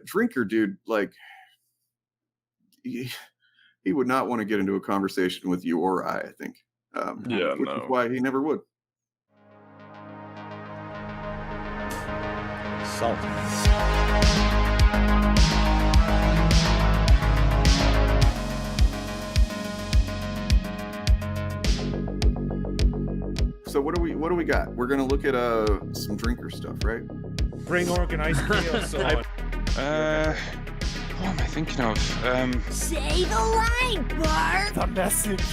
Drinker dude, like he would not want to get into a conversation with you or I think. Which is why he never would. Salt. So what do we got? We're gonna look at some drinker stuff, right? Bring organized chaos on. What am I thinking of? Say the line, Bart! The message.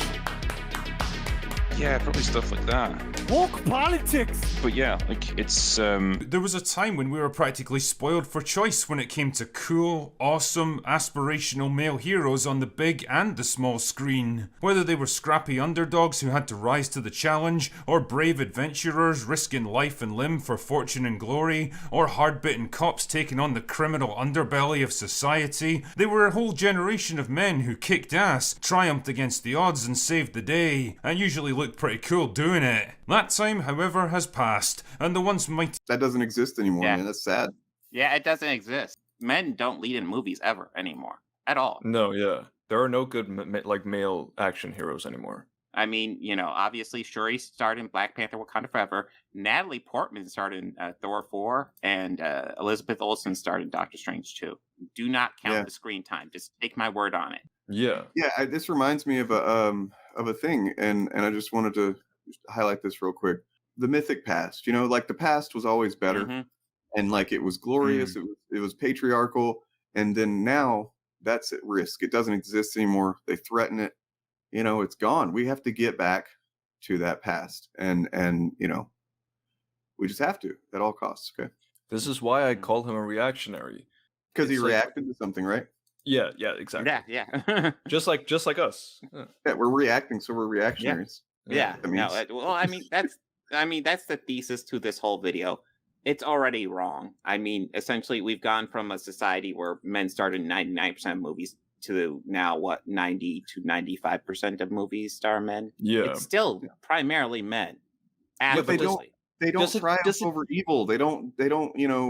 Yeah, probably stuff like that. Woke politics. But yeah, like it's There was a time when we were practically spoiled for choice when it came to cool, awesome, aspirational male heroes on the big and the small screen. Whether they were scrappy underdogs who had to rise to the challenge, or brave adventurers risking life and limb for fortune and glory, or hard-bitten cops taking on the criminal underbelly of society, they were a whole generation of men who kicked ass, triumphed against the odds and saved the day, and usually looked pretty cool doing it. That time, however, has passed, and the once mighty... That doesn't exist anymore, man. That's sad. Yeah, it doesn't exist. Men don't lead in movies ever anymore. At all. No, yeah. There are no good male action heroes anymore. I mean, obviously Shuri starred in Black Panther Wakanda Forever. Natalie Portman starred in Thor 4. And Elizabeth Olsen starred in Doctor Strange 2. Do not count the screen time. Just take my word on it. Yeah. Yeah, this reminds me of a thing, and I just wanted to highlight this real quick. The mythic past, like the past was always better, Mm-hmm. and like it was glorious, it was patriarchal, and then now that's at risk. It doesn't exist anymore. They threaten it. It's gone. We have to get back to that past, and we just have to at all costs. Okay. This is why I call him a reactionary. Because he reacted to something, right? Yeah, exactly. Yeah. just like us. Yeah, we're reacting, so we're reactionaries. Yeah. That means... well, I mean that's the thesis to this whole video. It's already wrong. I mean, essentially, we've gone from a society where men started 99% of movies to now 90 to 95% of movies star men. Yeah, it's still primarily men. Absolutely. They don't triumph over evil. They don't,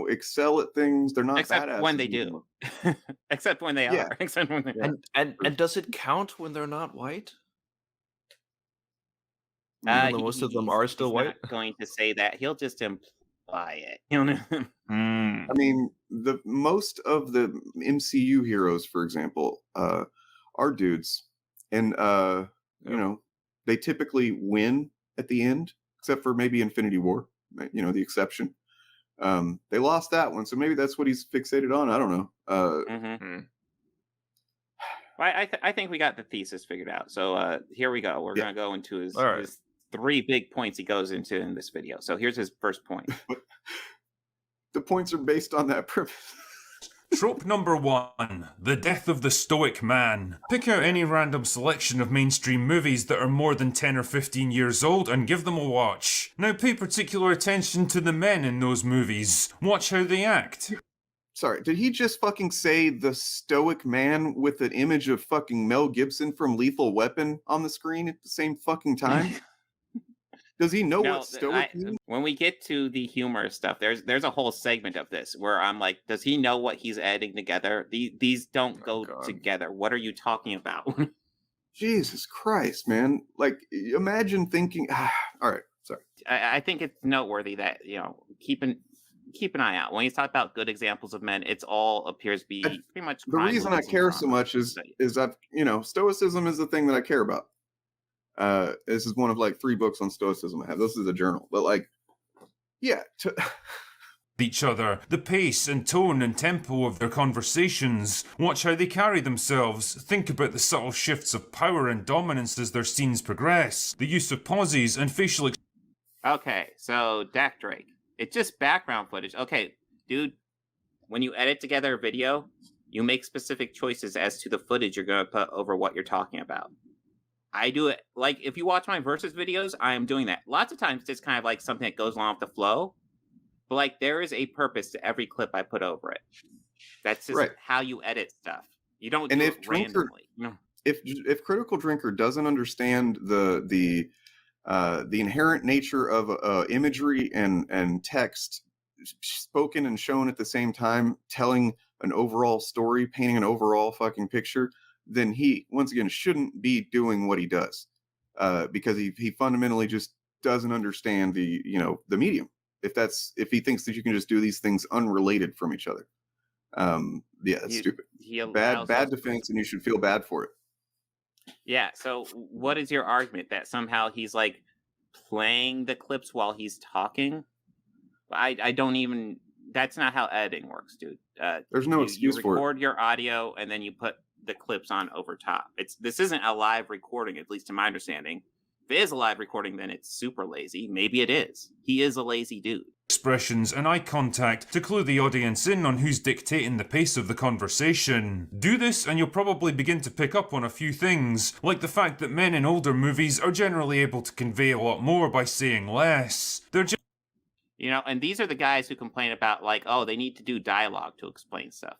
excel at things. They're not except badass when they do. Except when they are. Except when they are. And does it count when they're not white? Most of them are still white. Not going to say that. He'll just imply it. I mean, the most of the MCU heroes, for example, are dudes, and they typically win at the end. Except for maybe Infinity War, the exception. They lost that one, so maybe that's what he's fixated on. I don't know. Well, I think we got the thesis figured out. So here we go. We're going to go into his 3 big points he goes into in this video. So here's his first point. The points are based on that premise. Trope number 1, the death of the stoic man. Pick out any random selection of mainstream movies that are more than 10 or 15 years old and give them a watch. Now pay particular attention to the men in those movies. Watch how they act. Sorry, did he just fucking say the stoic man with an image of fucking Mel Gibson from Lethal Weapon on the screen at the same fucking time? Does he know what stoic means? When we get to the humor stuff, there's a whole segment of this where I'm like, does he know what he's adding together? These don't go together. What are you talking about? Jesus Christ, man. Like, imagine thinking... all right, sorry. I think it's noteworthy that, keep an eye out. When he's talking about good examples of men, it's all appears to be pretty much... The reason I care so much is I've, stoicism is the thing that I care about. This is one of 3 books on stoicism I have. This is a journal, but each other, the pace and tone and tempo of their conversations. Watch how they carry themselves. Think about the subtle shifts of power and dominance as their scenes progress. The use of pauses and facial... Okay, so Dak Drake. It's just background footage. Okay, dude, when you edit together a video, you make specific choices as to the footage you're going to put over what you're talking about. I do it, if you watch my versus videos, I am doing that. Lots of times it's kind of something that goes along with the flow. But there is a purpose to every clip I put over it. That's just how you edit stuff. You don't do it randomly. If Critical Drinker doesn't understand the inherent nature of imagery and text spoken and shown at the same time, telling an overall story, painting an overall fucking picture, then he, once again, shouldn't be doing what he does, because he fundamentally just doesn't understand the medium. If he thinks that you can just do these things unrelated from each other, that's stupid. Bad defense, and you should feel bad for it. Yeah. So, what is your argument that somehow he's like playing the clips while he's talking? I don't even. That's not how editing works, dude. There's no excuse for it. You record your audio and then you put the clips on over top. This isn't a live recording, at least to my understanding. If it is a live recording, then it's super lazy. Maybe it is. He is a lazy dude. Expressions and eye contact to clue the audience in on who's dictating the pace of the conversation. Do this and you'll probably begin to pick up on a few things, like the fact that men in older movies are generally able to convey a lot more by saying less. They're just and these are the guys who complain about, like, oh, they need to do dialogue to explain stuff.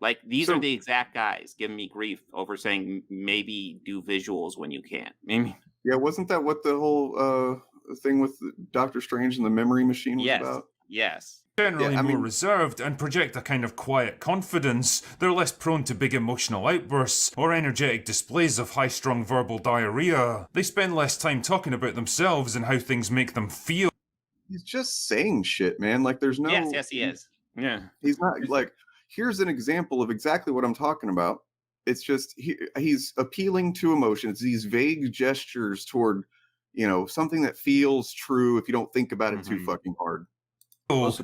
Like, these are the exact guys giving me grief over saying maybe do visuals when you can. Maybe. Yeah, wasn't that what the whole thing with Doctor Strange and the memory machine was about? Yes. Generally more reserved and project a kind of quiet confidence. They're less prone to big emotional outbursts or energetic displays of high-strung verbal diarrhea. They spend less time talking about themselves and how things make them feel. He's just saying shit, man. Like, there's no... Yes, he is. Yeah. He's not, like... Here's an example of exactly what I'm talking about. It's just he's appealing to emotion. It's these vague gestures toward, something that feels true if you don't think about it too fucking hard.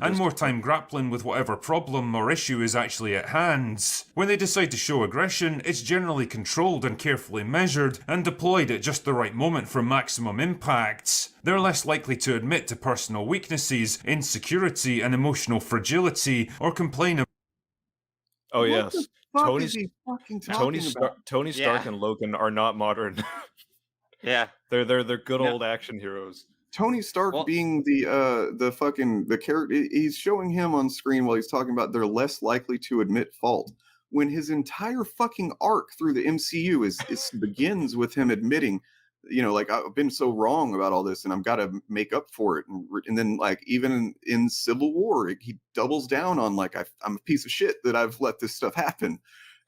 And more time grappling with whatever problem or issue is actually at hand. When they decide to show aggression, it's generally controlled and carefully measured and deployed at just the right moment for maximum impact. They're less likely to admit to personal weaknesses, insecurity, and emotional fragility, or complain about. Oh, What yes. the fuck Tony is he fucking talking about? Tony Stark and Logan are not modern. Yeah. They're good old action heroes. Tony Stark being the character, he's showing him on screen while he's talking about they're less likely to admit fault, when his entire fucking arc through the MCU is begins with him admitting, like, I've been so wrong about all this and I've got to make up for it. And then, like, even in Civil War, he doubles down on, like, I'm a piece of shit that I've let this stuff happen.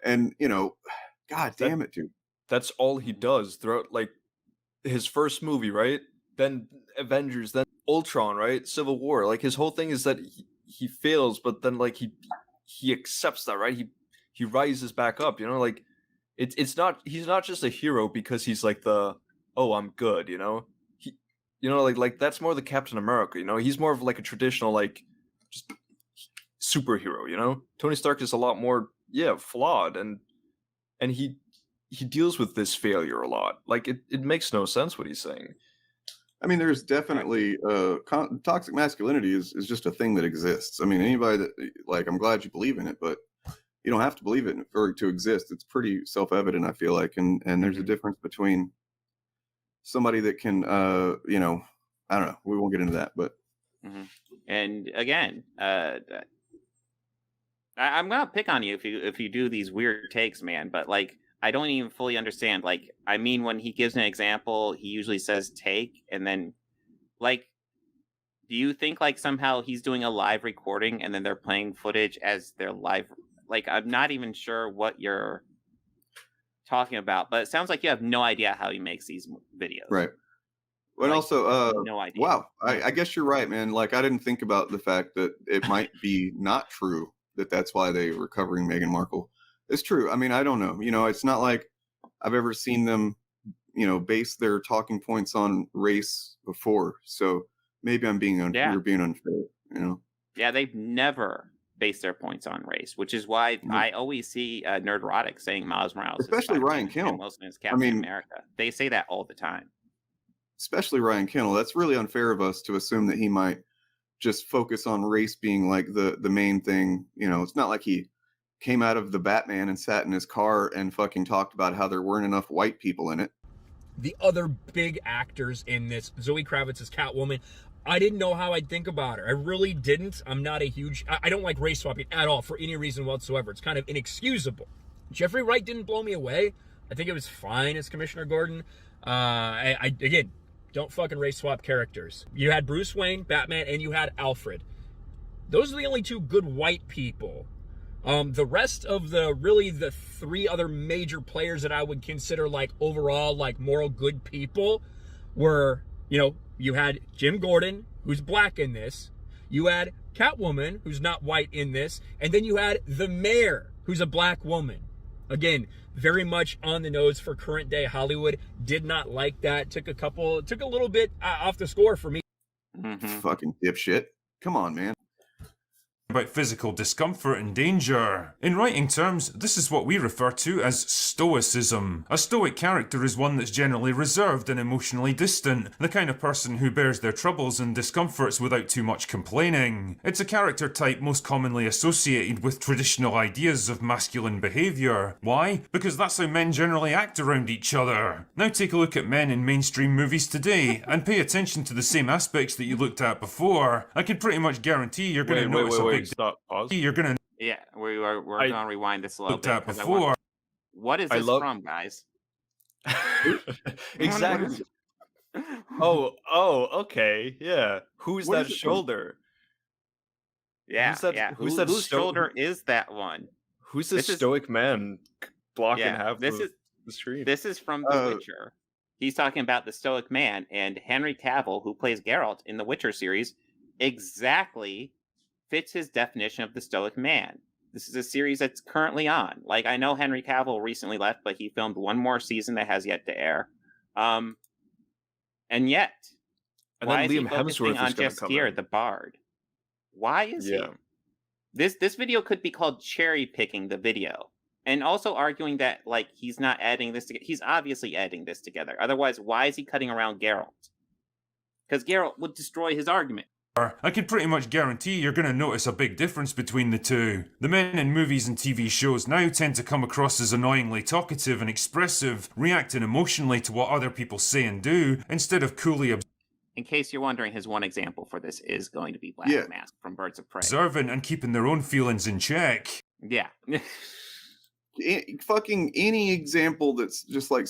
And, God damn it, dude. That's all he does throughout, like, his first movie, right? Then Avengers, then Ultron, right? Civil War. Like, his whole thing is that he fails, but then, like, he accepts that, right? He rises back up, like, it's not, he's not just a hero because he's like I'm good, he, like that's more the Captain America, he's more of like a traditional, like, just superhero, Tony Stark is a lot more, flawed, and he deals with this failure a lot. Like, it makes no sense what he's saying. I mean, there's definitely toxic masculinity is just a thing that exists. I mean, anybody that, like, I'm glad you believe in it, but you don't have to believe it for it to exist. It's pretty self-evident, I feel like, and there's a difference between somebody that can, I don't know. We won't get into that, but. And again, I'm gonna pick on you if you do these weird takes, man. But, like, I don't even fully understand. Like, I mean, when he gives an example, he usually says take, and then, like, do you think, like, somehow he's doing a live recording and then they're playing footage as their live? Like, I'm not even sure what you're talking about, but it sounds like you have no idea how he makes these videos. Right. But like, also, no idea. Wow, I guess you're right, man. Like, I didn't think about the fact that it might be not true that's why they were covering Meghan Markle. It's true. I mean, I don't know. It's not like I've ever seen them, base their talking points on race before. So maybe I'm being you're being unfair. Yeah, they've never based their points on race, which is why I always see Nerdrotic saying Miles Morales, especially Ryan Kinnell, Wilson is Captain America. They say that all the time. Especially Ryan Kinnell. That's really unfair of us to assume that he might just focus on race being like the main thing. It's not like he came out of the Batman and sat in his car and fucking talked about how there weren't enough white people in it. The other big actors in this, Zoe Kravitz as Catwoman, I didn't know how I'd think about her. I really didn't. I'm not a huge... I don't like race swapping at all for any reason whatsoever. It's kind of inexcusable. Jeffrey Wright didn't blow me away. I think it was fine as Commissioner Gordon. Again, don't fucking race swap characters. You had Bruce Wayne, Batman, and you had Alfred. Those are the only two good white people The rest of the three other major players that I would consider like overall like moral good people were, you had Jim Gordon, who's black in this. You had Catwoman, who's not white in this. And then you had the mayor, who's a black woman. Again, very much on the nose for current day Hollywood. Did not like that. Took a little bit off the score for me. Fucking dipshit. Come on, man. About physical discomfort and danger. In writing terms, this is what we refer to as stoicism. A stoic character is one that's generally reserved and emotionally distant, the kind of person who bears their troubles and discomforts without too much complaining. It's a character type most commonly associated with traditional ideas of masculine behaviour. Why? Because that's how men generally act around each other. Now take a look at men in mainstream movies today, and pay attention to the same aspects that you looked at before. I can pretty much guarantee you're going to notice a big Stop. Pause. You're gonna Yeah, we're gonna rewind this a little looked bit. at 'Cause before. what is this from, guys? Exactly. Okay. Yeah. Who's What that is it from? shoulder? Yeah, Who's that- yeah. who's that Whose sto- shoulder is that one? Who's this This is- stoic man blocking Yeah, half this of is the screen? this is from The Witcher. He's talking about the Stoic Man, and Henry Cavill, who plays Geralt in the Witcher series, exactly fits his definition of the Stoic Man. This is a series that's currently on. Like, I know Henry Cavill recently left, but he filmed one more season that has yet to air. And yet, And why then is he Liam focusing Hemsworth on is going to just come here, in. the Bard? Why is he? Yeah. This video could be called cherry picking the video, and also arguing that like he's not editing this together. He's obviously editing this together. Otherwise, why is he cutting around Geralt? Because Geralt would destroy his argument. I can pretty much guarantee you're going to notice a big difference between the two. The men in movies and TV shows now tend to come across as annoyingly talkative and expressive, reacting emotionally to what other people say and do, instead of coolly In case you're wondering, his one example for this is going to be Black Mask from Birds of Prey. observant and keeping their own feelings in check. Yeah. Fucking any example that's just like,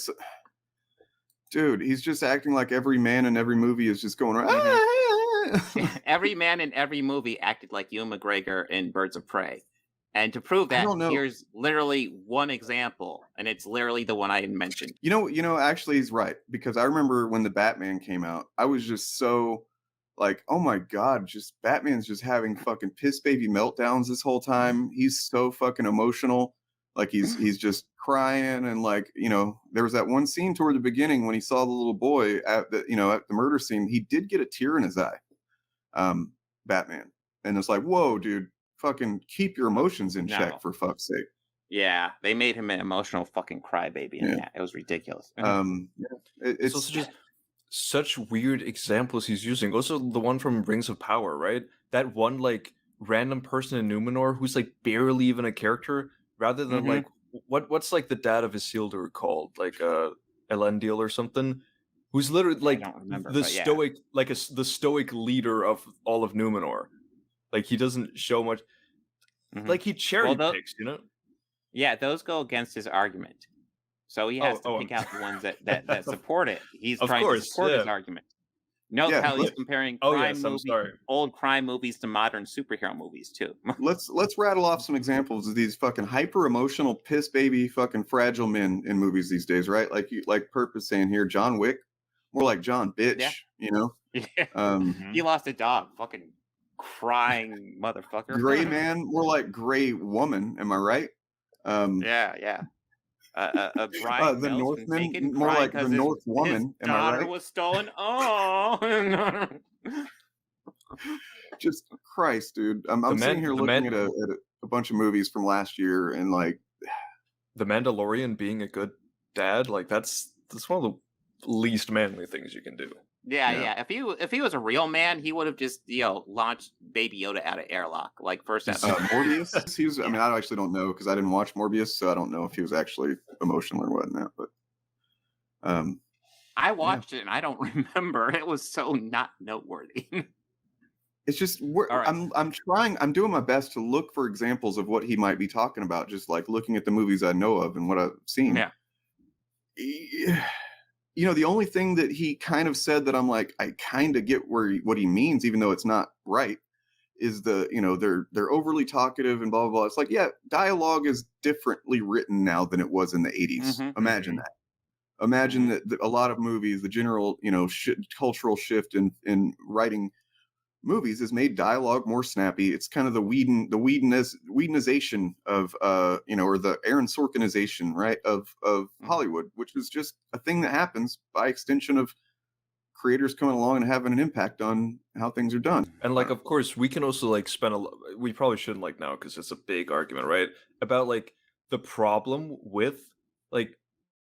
dude, he's just acting like every man in every movie is just going around. Every man in every movie acted like Ewan McGregor in Birds of Prey. And to prove I that, don't know. here's literally one example, and it's literally the one I mentioned. You know, actually he's right, because I remember when the Batman came out, I was just so like, oh my God, just Batman's just having fucking piss baby meltdowns this whole time. He's so fucking emotional. Like he's just crying, and like, there was that one scene toward the beginning when he saw the little boy at the murder scene. He did get a tear in his eye. Batman. And it's like, whoa, dude, fucking keep your emotions in check, for fuck's sake. Yeah, they made him an emotional fucking crybaby in that. It was ridiculous. It's also just such weird examples he's using. Also, the one from Rings of Power, right? That one like random person in Numenor who's like barely even a character, rather than like what's like the dad of Isildur called, like Elendil or something, who's literally like the stoic, the stoic leader of all of Numenor. Like he doesn't show much. Like he cherry picks, Yeah, those go against his argument. So he has to pick out the ones that support it. He's trying to support his argument. Note how he's comparing old crime movies to modern superhero movies too. Let's rattle off some examples of these fucking hyper emotional piss baby fucking fragile men in movies these days, right? Like Purpose saying here, John Wick, more like John Bitch, Yeah. He lost a dog, fucking crying motherfucker. Gray Man, more like Gray Woman, am I right? Yeah. Brian the Northman, more like the North Woman. His am I daughter right? was stolen. Oh, just Christ, dude! I'm sitting here looking at a bunch of movies from last year, and like, The Mandalorian being a good dad, like that's one of the least manly things you can do. Yeah. If he was a real man, he would have just launched Baby Yoda out of airlock like first episode. Morbius. He was. I mean, I actually don't know because I didn't watch Morbius, so I don't know if he was actually emotional or whatnot. But I watched it and I don't remember. It was so not noteworthy. It's just I'm trying. I'm doing my best to look for examples of what he might be talking about. Just like looking at the movies I know of and what I've seen. Yeah. The only thing that he kind of said that I'm like, I kind of get what he means, even though it's not right, is they're overly talkative and blah blah blah. It's like, yeah, dialogue is differently written now than it was in the 80s. Imagine that. Imagine that a lot of movies, the general cultural shift in writing movies has made dialogue more snappy. It's kind of the Whedonization of or the Aaron Sorkinization, right, of Hollywood, which is just a thing that happens by extension of creators coming along and having an impact on how things are done. And like, of course, we can also like we probably shouldn't like now because it's a big argument, right? About like the problem with like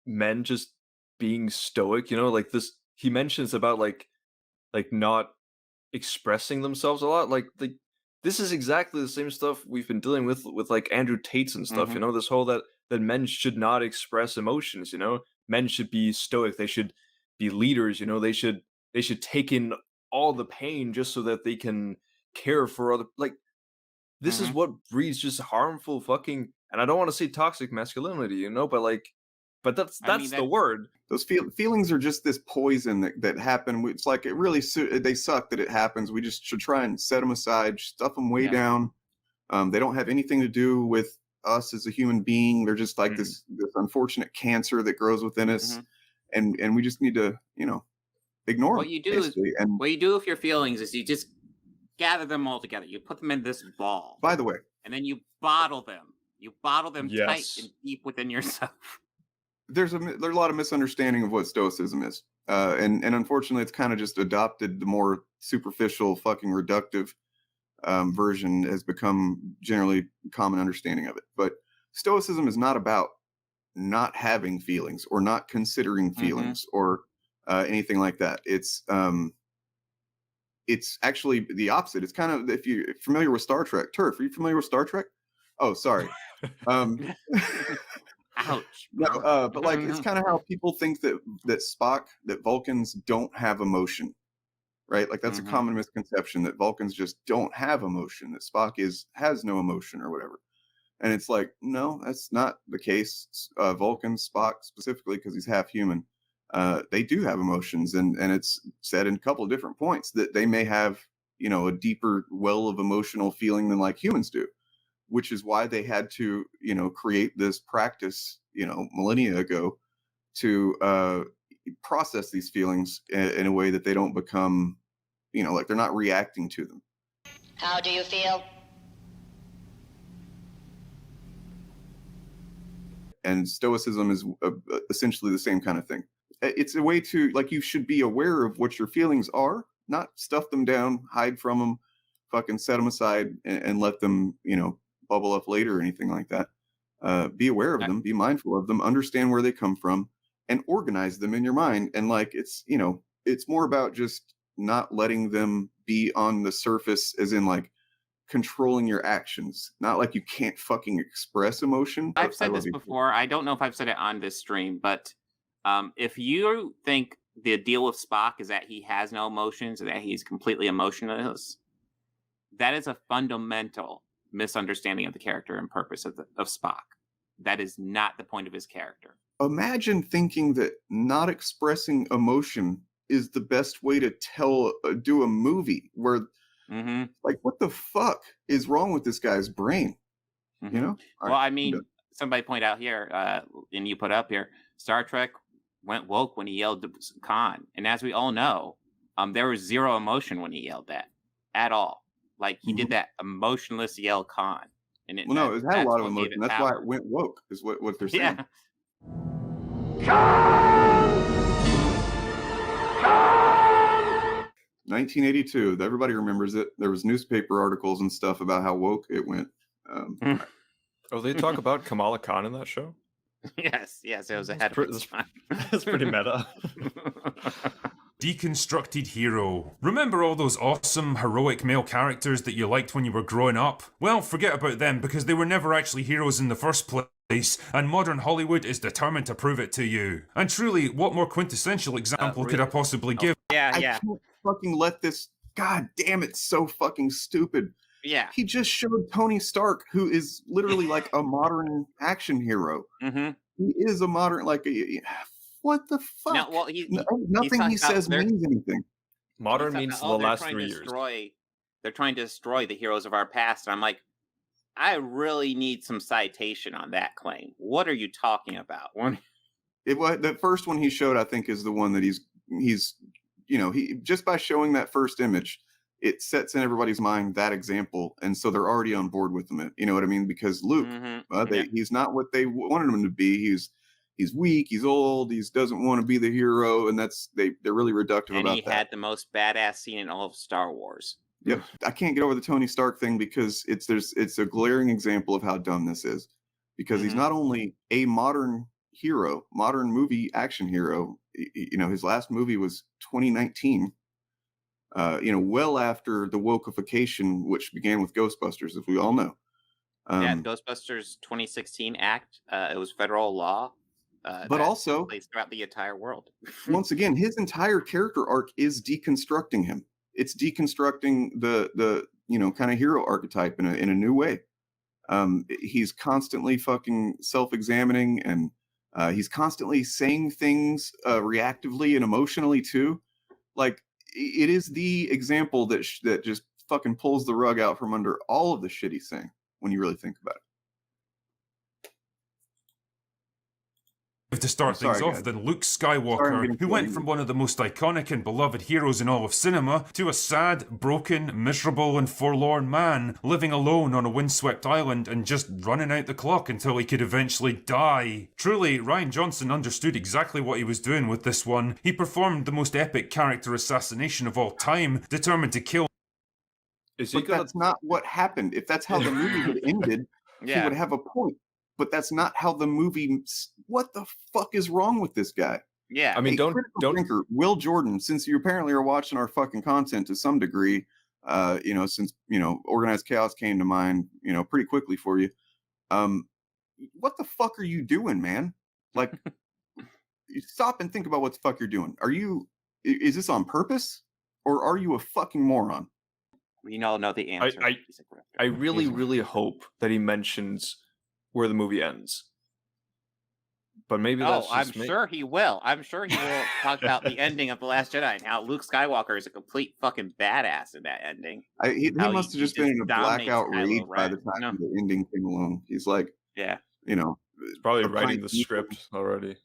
men just being stoic, like this. He mentions about like not expressing themselves a lot. Like this is exactly the same stuff we've been dealing with like Andrew Tate's and stuff. This whole that men should not express emotions. Men should be stoic. They should be leaders. They should take in all the pain just so that they can care for other. Like this is what breeds just harmful fucking. And I don't want to say toxic masculinity, but that's the word. Those feelings are just this poison that happen. It's like it really they suck that it happens. We just should try and set them aside, stuff them way down. They don't have anything to do with us as a human being. They're just like this unfortunate cancer that grows within us, and we just need to ignore what them. You do what you do with your feelings is you just gather them all together. You put them in this ball. By the way, and then you bottle them. You bottle them tight and deep within yourself. There's a lot of misunderstanding of what stoicism is, and unfortunately, it's kind of just adopted the more superficial, fucking reductive version has become generally common understanding of it. But stoicism is not about not having feelings or not considering feelings or anything like that. It's actually the opposite. It's kind of, if you're familiar with Star Trek, Turf, are you familiar with Star Trek? Oh, sorry. Ouch. No, but like it's kind of how people think that Vulcans don't have emotion, right? Like that's a common misconception that Vulcans just don't have emotion, that Spock has no emotion or whatever. And it's like, no, that's not the case. Vulcans, Spock specifically, because he's half human, they do have emotions, and it's said in a couple of different points that they may have a deeper well of emotional feeling than like humans do. Which is why they had to, create this practice, millennia ago to process these feelings in a way that they don't become, like they're not reacting to them. How do you feel? And stoicism is essentially the same kind of thing. It's a way to, like, you should be aware of what your feelings are, not stuff them down, hide from them, fucking set them aside and let them, bubble up later or anything like that. Be aware of them, be mindful of them, understand where they come from, and organize them in your mind. And like it's more about just not letting them be on the surface, as in like controlling your actions. Not like you can't fucking express emotion. I've said this before. I don't know if I've said it on this stream, but if you think the deal with Spock is that he has no emotions or that he's completely emotionless, that is a fundamental misunderstanding of the character and purpose of Spock. That is not the point of his character. Imagine thinking that not expressing emotion is the best way to do a movie where, like, what the fuck is wrong with this guy's brain? Well, I mean, somebody point out here, and you put up here, Star Trek went woke when he yelled to Khan, and as we all know, there was zero emotion when he yelled that at all. Like he did that emotionless yell Khan. And it had a lot of emotion. That's why it went woke, is what they're saying. Khan! 1982. Everybody remembers it. There was newspaper articles and stuff about how woke it went. Oh, they talk about Kamala Khan in that show? Yes, it was ahead of its time. That's pretty meta. Deconstructed hero. Remember all those awesome, heroic male characters that you liked when you were growing up? Well, forget about them because they were never actually heroes in the first place, and modern Hollywood is determined to prove it to you. And truly, what more quintessential example could I possibly give? I can't fucking let this. God damn it, so fucking stupid. Yeah. He just showed Tony Stark, who is literally like a modern action hero. He is a modern, like, what the fuck? No, well, nothing he says means anything. Modern means the last 3 years. Destroy they're trying to destroy the heroes of our past. And I'm like, I really need some citation on that claim. What are you talking about? It was the first one he showed, I think, is the one that he's he just by showing that first image, it sets in everybody's mind that example, and so they're already on board with him. You know what I mean? Because Luke, he's not what they wanted him to be. He's weak, he's old, he doesn't want to be the hero, and they're really reductive and about he that. had the most badass scene in all of Star Wars. Yep, I can't get over the Tony Stark thing because it's a glaring example of how dumb this is. Because he's not only a modern hero, modern movie action hero. His last movie was 2019. Well after the wokeification, which began with Ghostbusters, as we all know. Ghostbusters 2016 Act. It was federal law. But also plays throughout the entire world. Once again, his entire character arc is deconstructing him. It's deconstructing the kind of hero archetype in a new way. He's constantly fucking self-examining, and he's constantly saying things reactively and emotionally too. Like, it is the example that just fucking pulls the rug out from under all of the shit he's saying when you really think about it. To start things off, then Luke Skywalker, who went from one of the most iconic and beloved heroes in all of cinema to a sad, broken, miserable and forlorn man living alone on a windswept island and just running out the clock until he could eventually die. Truly, Rian Johnson understood exactly what he was doing with this one. He performed the most epic character assassination of all time, determined to kill. That's not what happened. If that's how the movie had ended, he would have a point. But that's not how the movie. What the fuck is wrong with this guy? Yeah, I mean, don't thinker, Will Jordan. Since you apparently are watching our fucking content to some degree, since Organized Chaos came to mind, pretty quickly for you. What the fuck are you doing, man? Like, you stop and think about what the fuck you're doing. Is this on purpose, or are you a fucking moron? We all know the answer. I really, really hope that he mentions where the movie ends. But maybe that's just me. Sure he will. I'm sure he will talk about the ending of The Last Jedi and how Luke Skywalker is a complete fucking badass in that ending. He must have just been in a blackout rage by the time the ending came along. He's like, he's probably writing the script already.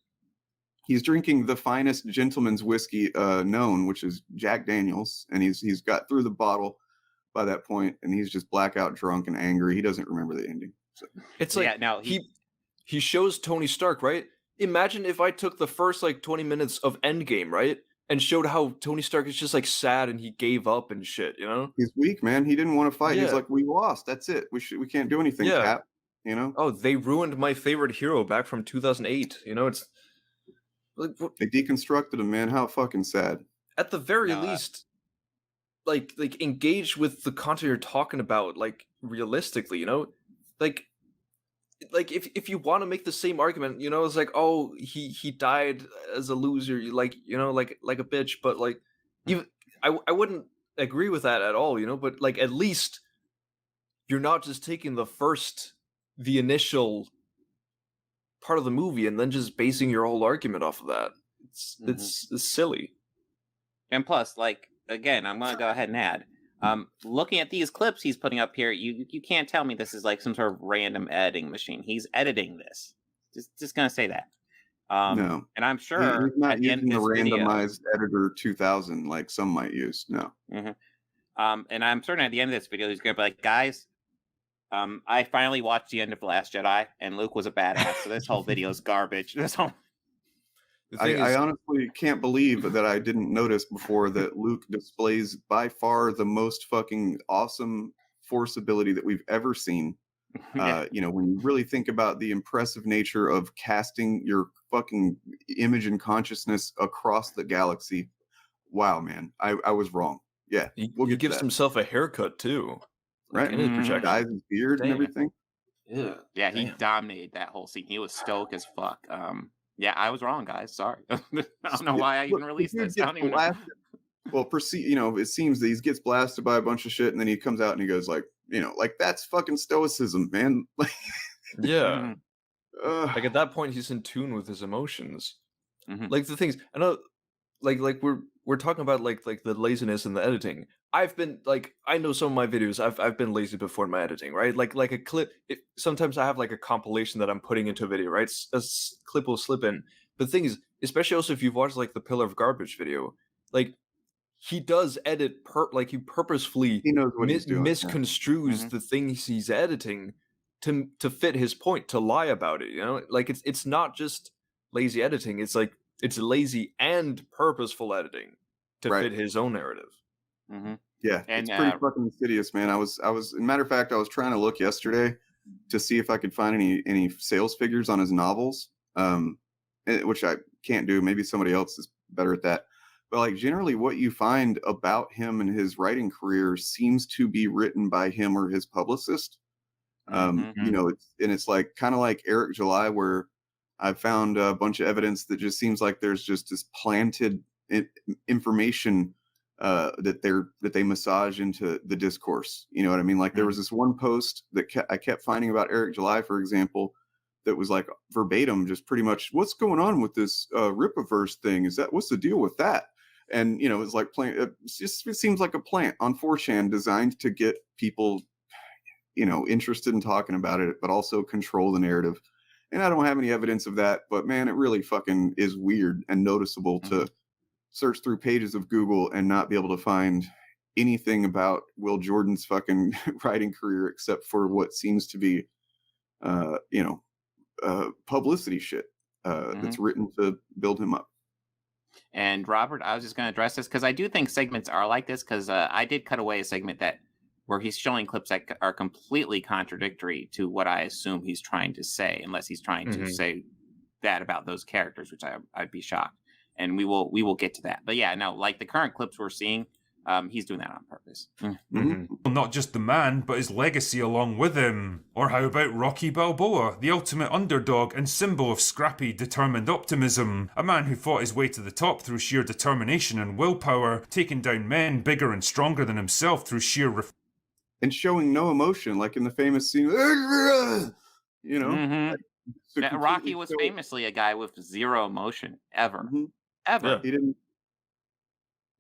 He's drinking the finest gentleman's whiskey known, which is Jack Daniels, and he's got through the bottle by that point, and he's just blackout drunk and angry. He doesn't remember the ending. So. It's like he shows Tony Stark, right? Imagine if I took the first 20 minutes of Endgame, right, and showed how Tony Stark is just sad and he gave up and shit. He's weak, man. He didn't want to fight. He's like, we lost. That's it. We can't do anything. Cap. Oh, they ruined my favorite hero back from 2008. It's like, they deconstructed him, man. How fucking sad. At the very least, like engage with the content you're talking about, realistically. Like if you want to make the same argument, it's like, oh, he died as a loser, like a bitch, but even I wouldn't agree with that at all, but at least you're not just taking the initial part of the movie and then just basing your whole argument off of that. It's silly. And plus, again, I'm gonna go ahead and add, looking at these clips he's putting up here, you can't tell me this is some sort of random editing machine. He's editing this. Just gonna say that. No, and I'm sure he's not at the using end of the this randomized editor 2000 like some might use. No. And I'm certain at the end of this video he's gonna be like, guys, I finally watched the end of The Last Jedi, and Luke was a badass. So this whole video is garbage. I honestly can't believe that I didn't notice before that Luke displays by far the most fucking awesome force ability that we've ever seen. When you really think about the impressive nature of casting your fucking image and consciousness across the galaxy. Wow, man. I was wrong. Yeah. He gives himself a haircut too. Right. Dyes his beard and everything. Yeah, he dominated that whole scene. He was stoic as fuck. Yeah, I was wrong, guys. Sorry. I don't know why I even released this. I don't even know. Well, it seems that he gets blasted by a bunch of shit, and then he comes out and he goes that's fucking stoicism, man. Yeah. At that point, he's in tune with his emotions. The things, I know we're talking about like the laziness in the editing. I've been like, I know some of my videos, I've been lazy before in my editing, right? Like a clip. Sometimes I have like a compilation that I'm putting into a video, right? Clip will slip in. But the thing is, especially also if you've watched like the Pillar of Garbage video, like he does edit like he purposefully He knows what he's doing. misconstrues the things he's editing to fit his point, to lie about it. You know, like it's not just lazy editing. It's like it's lazy and purposeful editing to fit his own narrative. Mm-hmm. Yeah, and, it's pretty fucking insidious, man. I was, matter of fact, I was trying to look yesterday to see if I could find any sales figures on his novels, which I can't do. Maybe somebody else is better at that. But like generally, what you find about him and his writing career seems to be written by him or his publicist. You know, it's like kind of like Eric July, where I found a bunch of evidence that just seems like there's just this planted information that they massage into the discourse. You know what I mean? Like there was this one post that I kept finding about Eric July, for example, that was like verbatim, just pretty much what's going on with this Ripaverse thing. What's the deal with that? And you know, it's like it seems like a plant on 4chan designed to get people, you know, interested in talking about it, but also control the narrative. And I don't have any evidence of that, but man, it really fucking is weird and noticeable to search through pages of Google and not be able to find anything about Will Jordan's fucking writing career except for what seems to be, you know, publicity shit that's written to build him up. And Robert, I was just going to address this because I do think segments are like this, because I did cut away a segment where he's showing clips that are completely contradictory to what I assume he's trying to say, unless he's trying to say that about those characters, which I'd be shocked. And we will get to that. But yeah, no, like the current clips we're seeing, he's doing that on purpose. Well, not just the man, but his legacy along with him. Or how about Rocky Balboa, the ultimate underdog and symbol of scrappy, determined optimism? A man who fought his way to the top through sheer determination and willpower, taking down men bigger and stronger than himself through sheer and showing no emotion, like in the famous scene, you know. Rocky was famously a guy with zero emotion ever. Ever. Yeah. He didn't.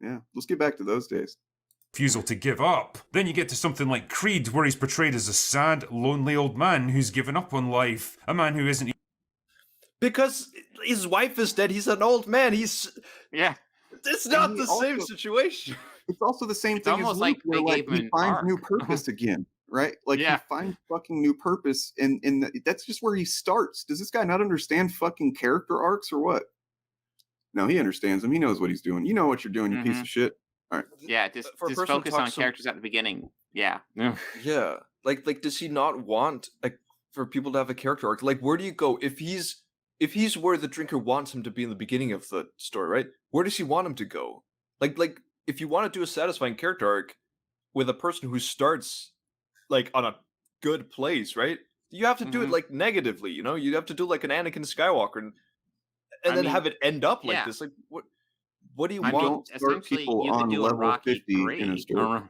Yeah, let's get back to those days. Refusal to give up. Then you get to something like Creed, where he's portrayed as a sad, lonely old man who's given up on life. A man who isn't... Because his wife is dead, he's an old man, it's not the same situation. It's also the same thing as Luke, where like he finds new purpose again, right? Like he finds fucking new purpose, and that's just where he starts. Does this guy not understand fucking character arcs or what? No, he understands them. He knows what he's doing. You know what you're doing, you piece of shit. All right. Yeah, just focus on characters at the beginning. Yeah. Yeah. Like does he not want for people to have a character arc? Like, where do you go if he's where the drinker wants him to be in the beginning of the story, right? Where does he want him to go? Like if you want to do a satisfying character arc with a person who starts like on a good place, right? You have to do it like negatively, you know? You have to do like an Anakin Skywalker and then have it end up like this. Like what do you want? Start people on level 50 in a story.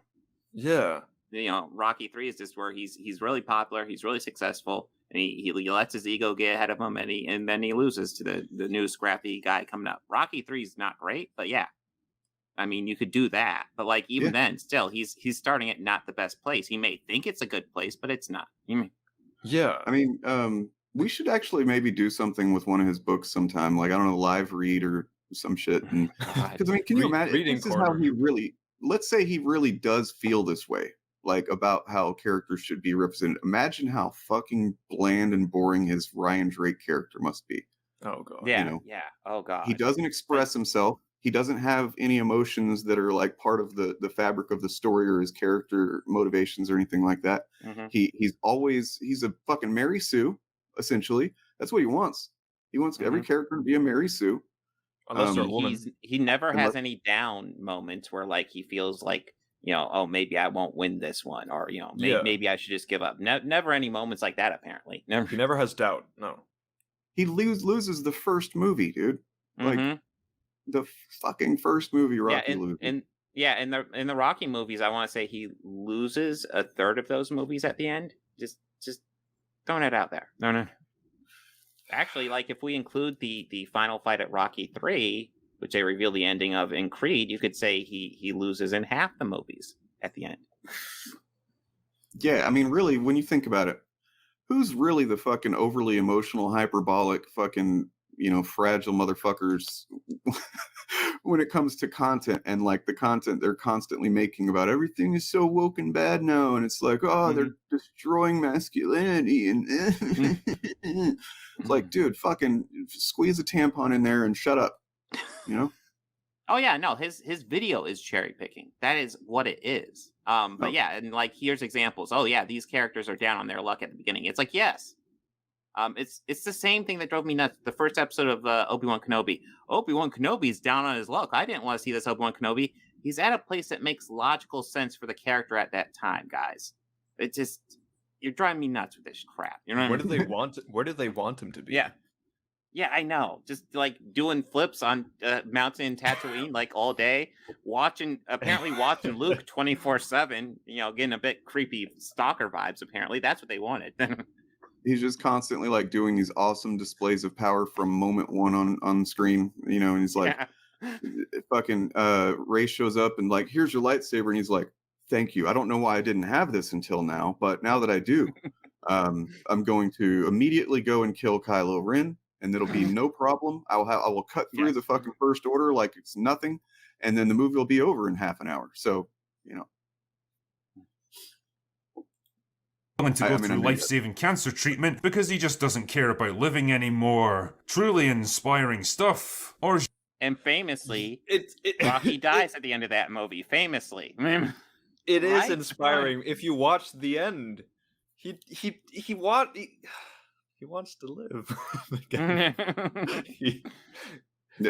Yeah. You know, Rocky 3 is just where he's really popular, he's really successful, and he lets his ego get ahead of him, and then he loses to the new scrappy guy coming up. Rocky 3 is not great, but yeah. I mean, you could do that, but like even then, still, he's starting at not the best place. He may think it's a good place, but it's not. Yeah, I mean, we should actually maybe do something with one of his books sometime, like I don't know, live read or some shit. Because I mean, can you imagine? This is how he really. Let's say he really does feel this way, like about how characters should be represented. Imagine how fucking bland and boring his Ryan Drake character must be. Oh god. Yeah. You know? Yeah. Oh god. He doesn't express himself. He doesn't have any emotions that are like part of the fabric of the story or his character motivations or anything like that. He's a fucking Mary Sue, essentially. That's what he wants. He wants every character to be a Mary Sue. Unless they're a woman. He never has any down moments where like he feels like, you know, oh, maybe I won't win this one, or you know, maybe I should just give up. Never any moments like that. Apparently, never. He never has doubt. No. He loses the first movie, dude. Like the fucking first movie, Rocky loses. In the Rocky movies, I want to say he loses a third of those movies at the end. Just throwing it out there. No. Actually, like if we include the final fight at Rocky 3, which they reveal the ending of in Creed, you could say he loses in half the movies at the end. Yeah, I mean, really, when you think about it, who's really the fucking overly emotional, hyperbolic, fucking, fragile motherfuckers when it comes to content and like the content they're constantly making about everything is so woke and bad now, and it's like, oh, they're destroying masculinity, and it's like, dude, fucking squeeze a tampon in there and shut up, Oh yeah, no, his video is cherry picking. That is what it is. But yeah, and like here's examples. Oh yeah, these characters are down on their luck at the beginning. It's like, yes. It's the same thing that drove me nuts. The first episode of Obi-Wan Kenobi. Obi-Wan Kenobi's down on his luck. I didn't want to see this Obi-Wan Kenobi. He's at a place that makes logical sense for the character at that time, guys. It just, you're driving me nuts with this crap. You know what Where I do mean? they want him to be? Yeah, I know. Just like doing flips on mountain in Tatooine like all day, apparently watching Luke 24/7. Getting a bit creepy stalker vibes. Apparently, that's what they wanted. He's just constantly like doing these awesome displays of power from moment one on screen, and he's like, fucking Ray shows up and like, here's your lightsaber, and he's like, thank you. I don't know why I didn't have this until now, but now that I do, I'm going to immediately go and kill Kylo Ren, and it'll be no problem. I will cut through the fucking First Order like it's nothing, and then the movie will be over in half an hour. So, willing to go through life-saving cancer treatment because he just doesn't care about living anymore. Truly inspiring stuff. And famously, Rocky dies at the end of that movie. Famously, it is inspiring. If you watch the end, he wants to live.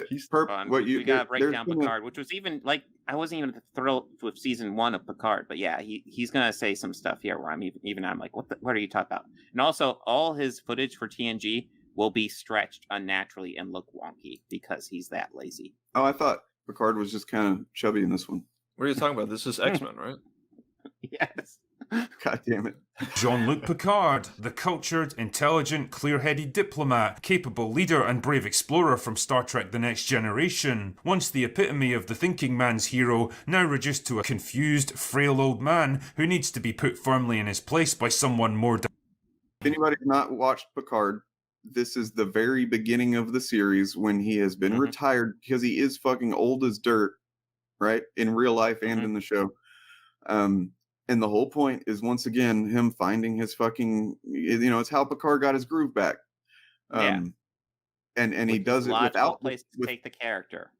He's perfect. We gotta break down Picard, which was even like I wasn't even thrilled with season 1 of Picard, but yeah, he's gonna say some stuff here where I'm like, what are you talking about? And also, all his footage for TNG will be stretched unnaturally and look wonky because he's that lazy. Oh, I thought Picard was just kind of chubby in this one. What are you talking about? This is X-Men, right? Yes. God damn it. Jean-Luc Picard, the cultured, intelligent, clear-headed diplomat, capable leader and brave explorer from Star Trek The Next Generation, once the epitome of the thinking man's hero, now reduced to a confused, frail old man who needs to be put firmly in his place by someone more... If anybody's not watched Picard, this is the very beginning of the series when he has been retired because he is fucking old as dirt, right? In real life and in the show. And the whole point is, once again, him finding his fucking, it's how Picard got his groove back. And he does it without place to take the character.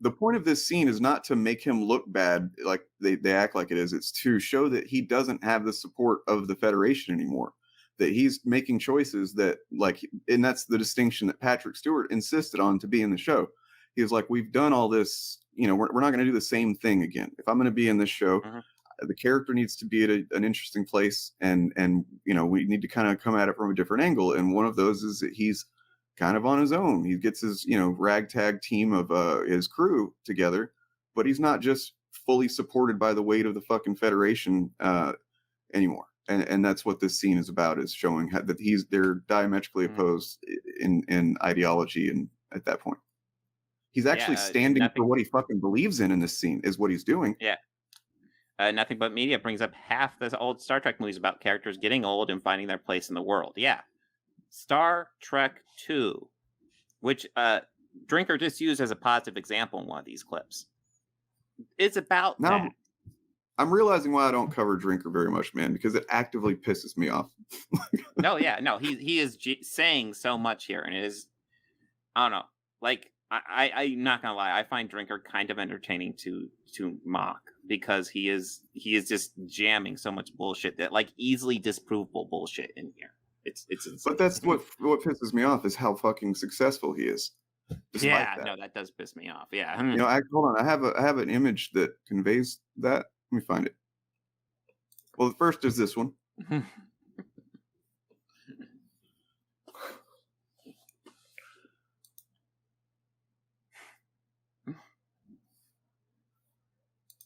The point of this scene is not to make him look bad, like they act like it is. It's to show that he doesn't have the support of the Federation anymore. That he's making choices that, like, and that's the distinction that Patrick Stewart insisted on to be in the show. He was like, we've done all this, we're not going to do the same thing again. If I'm going to be in this show, the character needs to be at an interesting place, and we need to kind of come at it from a different angle. And one of those is that he's kind of on his own. He gets his ragtag team of his crew together, but he's not just fully supported by the weight of the fucking Federation anymore. And that's what this scene is about, is showing that they're diametrically opposed in ideology, and at that point he's actually standing for what he fucking believes in this scene is what he's doing. Nothing But Media brings up half the old Star Trek movies about characters getting old and finding their place in the world. Yeah. Star Trek 2, which Drinker just used as a positive example in one of these clips. It's about that. I'm realizing why I don't cover Drinker very much, man, because it actively pisses me off. He is saying so much here, and it is, I don't know, like, I'm not gonna lie, I find Drinker kind of entertaining to mock, because he is just jamming so much bullshit that, like, easily disprovable bullshit in here. It's insane. But that's what pisses me off, is how fucking successful he is. That does piss me off. Yeah. Hold on, I have an image that conveys that. Let me find it. Well, the first is this one.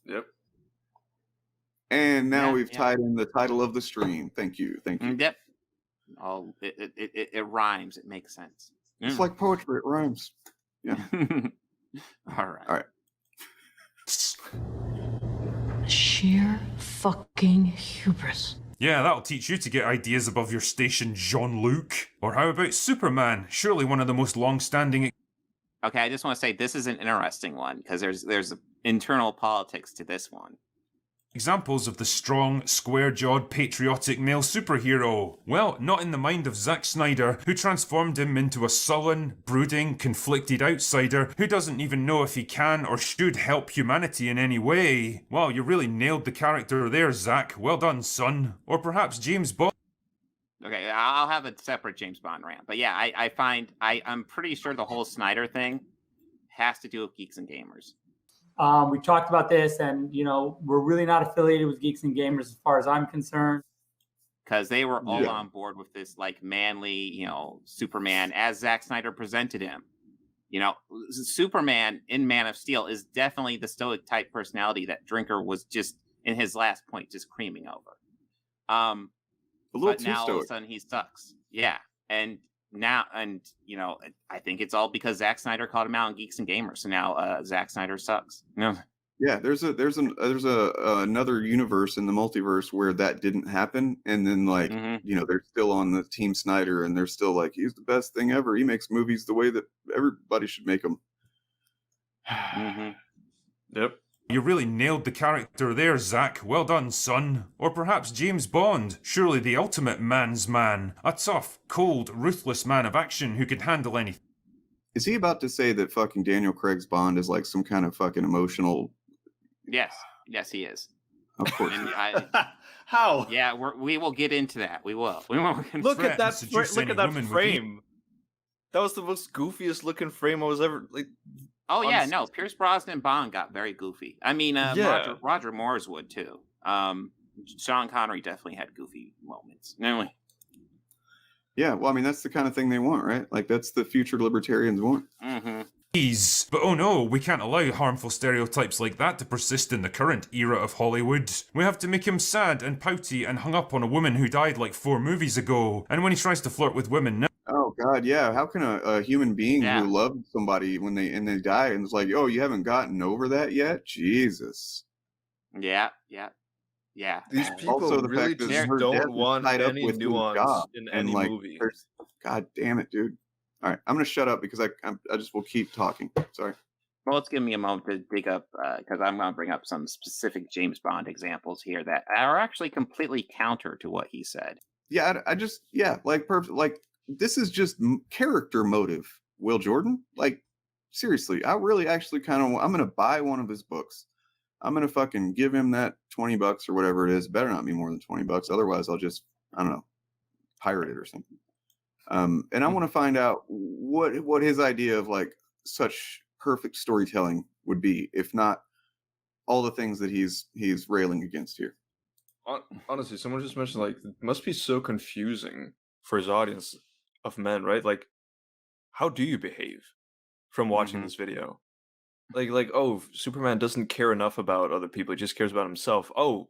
Yep. And now we've tied in the title of the stream. Thank you. Yep. Oh, it rhymes. It makes sense. It's like poetry. It rhymes. Yeah. All right. All right. Sheer fucking hubris. Yeah, that'll teach you to get ideas above your station, Jean-Luc. Or how about Superman? Surely one of the most long-standing... Okay, I just want to say this is an interesting one because there's internal politics to this one. Examples of the strong, square-jawed, patriotic male superhero. Well, not in the mind of Zack Snyder, who transformed him into a sullen, brooding, conflicted outsider who doesn't even know if he can or should help humanity in any way. Wow, you really nailed the character there, Zack. Well done, son. Or perhaps James Bond. Okay, I'll have a separate James Bond rant. But yeah, I'm pretty sure the whole Snyder thing has to do with Geeks and Gamers. We talked about this, and we're really not affiliated with Geeks and Gamers as far as I'm concerned. Because they were all on board with this like manly, Superman as Zack Snyder presented him. Superman in Man of Steel is definitely the stoic type personality that Drinker was just in his last point just creaming over. A little but too now stoic. All of a sudden he sucks. Yeah, and now, I think it's all because Zack Snyder called him out in Geeks and Gamers. So now Zack Snyder sucks. No. Yeah, there's another universe in the multiverse where that didn't happen, and then they're still on the Team Snyder, and they're still like, he's the best thing ever. He makes movies the way that everybody should make them. Yep. You really nailed the character there, Zack. Well done, son. Or perhaps James Bond. Surely the ultimate man's man. A tough, cold, ruthless man of action who can handle anything. Is he about to say that fucking Daniel Craig's Bond is like some kind of fucking emotional? Yes, he is. Of course. How? Yeah, we will get into that. We will. Look at that! Seduce Look any at that woman with frame. That was the most goofiest looking frame I was ever like. Oh yeah, no. Pierce Brosnan Bond got very goofy. I mean, Roger Moore's would too. Sean Connery definitely had goofy moments. Anyway. Yeah, well, I mean, that's the kind of thing they want, right? Like, that's the future libertarians want. Mm-hmm. But oh no, we can't allow harmful stereotypes like that to persist in the current era of Hollywood. We have to make him sad and pouty and hung up on a woman who died like 4 movies ago. And when he tries to flirt with women now... Oh God, yeah. How can a human being who loved somebody when they die and it's like, oh, you haven't gotten over that yet? Jesus. Yeah. These people also, the really fact that just her death don't is want tied up any with nuance in any movie. God damn it, dude. All right, I'm gonna shut up because I just will keep talking. Sorry. Well, let's give me a moment to dig up because I'm going to bring up some specific James Bond examples here that are actually completely counter to what he said. Yeah, perfect. Like, this is just character motive, Will Jordan. Like, seriously, I really actually I'm gonna buy one of his books. I'm gonna fucking give him that $20 or whatever it is. Better not be more than $20. Otherwise, I'll just, I don't know, pirate it or something. And I want to find out what his idea of like such perfect storytelling would be, if not all the things that he's railing against here. Honestly, someone just mentioned like it must be so confusing for his audience of men, right? Like, how do you behave from watching this video? Like, oh, Superman doesn't care enough about other people; he just cares about himself. Oh,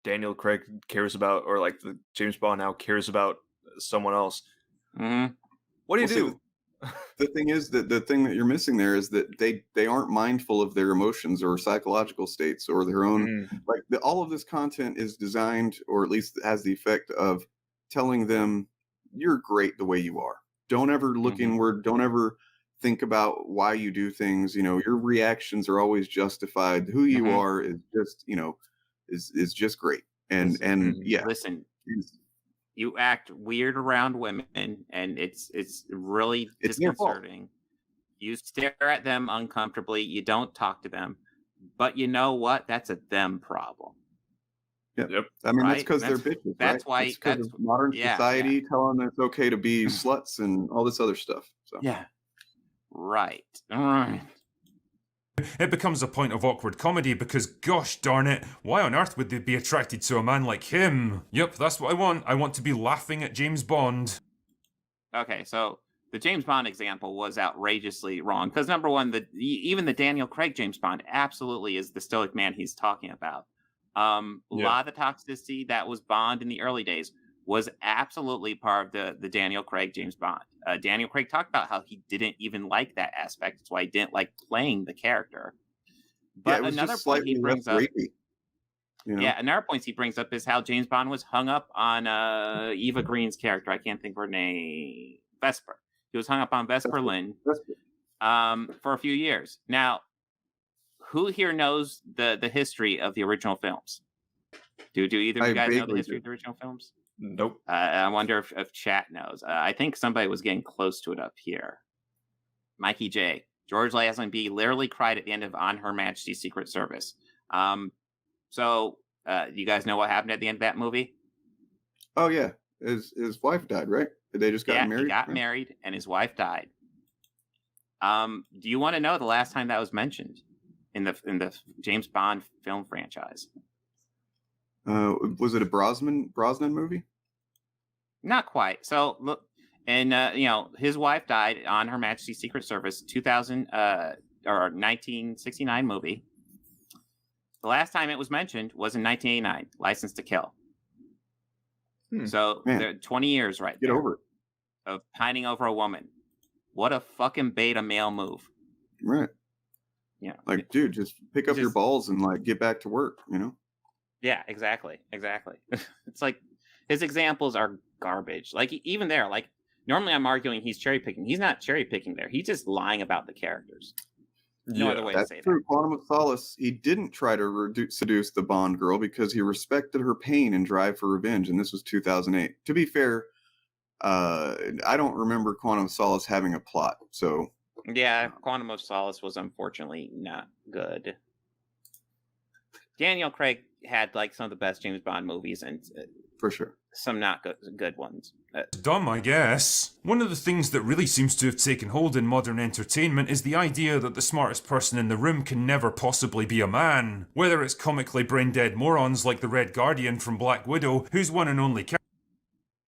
Daniel Craig cares about, or like the James Bond now cares about someone else. What do you do? The thing is that the thing that you're missing there is that they aren't mindful of their emotions or psychological states or their own. All of this content is designed, or at least has the effect of telling them you're great the way you are. Don't ever look inward. Don't ever think about why you do things. Your reactions are always justified. Who you are is just is just great. And yeah, listen. You act weird around women, and it's really disconcerting. You stare at them uncomfortably. You don't talk to them. But you know what? That's a them problem. Yep. I mean, that's because they're bitches. That's right? why that's modern society telling them it's okay to be sluts and all this other stuff. So. Yeah. Right. All right. It becomes a point of awkward comedy because, gosh darn it, why on earth would they be attracted to a man like him? Yep, that's what I want. I want to be laughing at James Bond. Okay, so the James Bond example was outrageously wrong because, number one, even the Daniel Craig James Bond absolutely is the stoic man he's talking about. A lot of the toxicity that was Bond in the early days was absolutely part of the Daniel Craig James Bond. Daniel Craig talked about how he didn't even like that aspect. That's why he didn't like playing the character. But it was another just point he slightly brings less up, rapey, you know? yeah, another point he brings up is how James Bond was hung up on Eva Green's character. I can't think of her name. Vesper. He was hung up on Vesper Lynn for a few years. Now, who here knows the history of the original films? Do either of you guys know the history of the original films? Nope. I wonder if chat knows. I think somebody was getting close to it up here. Mikey J. George Lazenby literally cried at the end of On Her Majesty's Secret Service. So, you guys know what happened at the end of that movie? Oh yeah, his wife died, right? They just got married. He got married, and his wife died. Do you want to know the last time that was mentioned in the James Bond film franchise? Was it a Brosnan movie? Not quite. So look, and his wife died on Her Majesty's Secret Service, 1969 movie. The last time it was mentioned was in 1989, License to Kill. So 20 years right Get there over it. Of pining over a woman. What a fucking beta male move. Right. Yeah. Like, dude, just pick up your balls and like get back to work, you know? Yeah, exactly. It's like his examples are garbage. Like even there, like normally I'm arguing he's cherry picking. He's not cherry picking there. He's just lying about the characters. No other way to say true. that. Quantum of Solace, he didn't try to seduce the Bond girl because he respected her pain and drive for revenge, and this was 2008. To be fair, I don't remember Quantum of Solace having a plot, so... Yeah, Quantum of Solace was unfortunately not good. Daniel Craig had like some of the best James Bond movies, and for sure, some not good ones. Dumb, I guess. One of the things that really seems to have taken hold in modern entertainment is the idea that the smartest person in the room can never possibly be a man. Whether it's comically brain-dead morons like the Red Guardian from Black Widow, whose one and only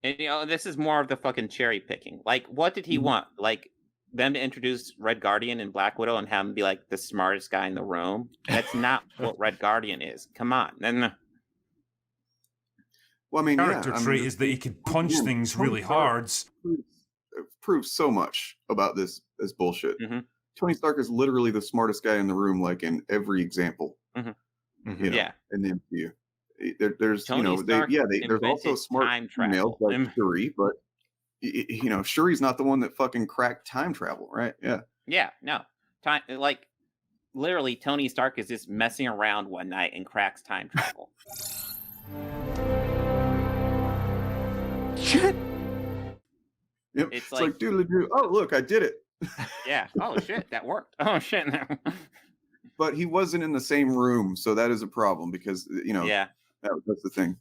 And this is more of the fucking cherry picking. Like, what did he want? Like, them to introduce Red Guardian and Black Widow and have him be like the smartest guy in the room? That's not what Red Guardian is. Come on. Then. Well, I mean, character trait is that he could punch things really hard. Proves so much about this bullshit. Mm-hmm. Tony Stark is literally the smartest guy in the room, like in every example. Mm-hmm. You know, yeah. in the MCU. There's Tony Stark there's also smart females like Shuri, but Shuri's not the one that fucking cracked time travel, right? Yeah, no. Time, like literally Tony Stark is just messing around one night and cracks time travel. Shit. Yep. It's like doodly-doo. Oh, look, I did it. Yeah. Oh shit, that worked. Oh shit. But he wasn't in the same room, so that is a problem because Yeah. That's the thing.